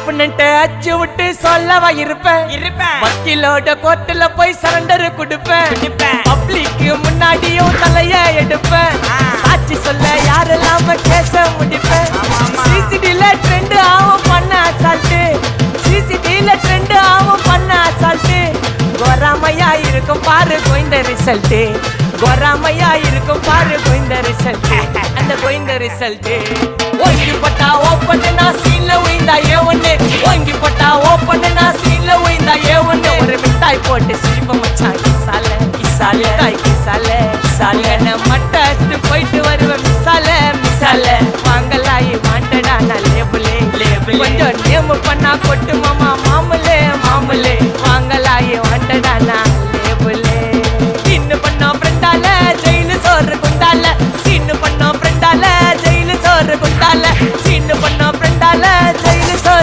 அப்படின்ட்டு அச்சு விட்டு சொல்லவா இருப்பேன் வக்கீலோட கோர்ட்டுல போய் சரண்டர் கொடுப்பேன் பப்ளிக்கு முன்னாடியும் தலைய எடுப்பேன் சாட்சி சொல்ல யாரெல்லாம கேச முடிப்பேன் சிசிடில ட்ரெண்ட் ஆகும் பண்ண அசால்ட்டு சிசிடில ட்ரெண்ட் ஆகும் பண்ண அசால்ட்டு கோராமையா இருக்கும் பாரு கோயிந்த ரிசல்ட் கோராமையா இருக்கும் பாரு கோயிந்த ரிசல்ட் அந்த கோயிந்த ரிசல்ட் ஓங்கி பட்டா ஓப்பன் நான் சீன்ல உயிந்தா ஏ ஒண்ணு ஓங்கி பட்டா ஓப்பன் நான் சீன்ல உயிந்தா ஏ ஒண்ணு ஒரு மிட்டாய் போட்டு சிரிப்ப மச்சான் கிசால கிசால தாய் கிசால கிசால மட்ட அடிச்சு போயிட்டு வருவேன் மிசால மிசால வாங்கலாயி வாண்டடா நான் லேபிளே லேபிள் கொஞ்சம் நேம் பண்ணா கொட்டு மாமா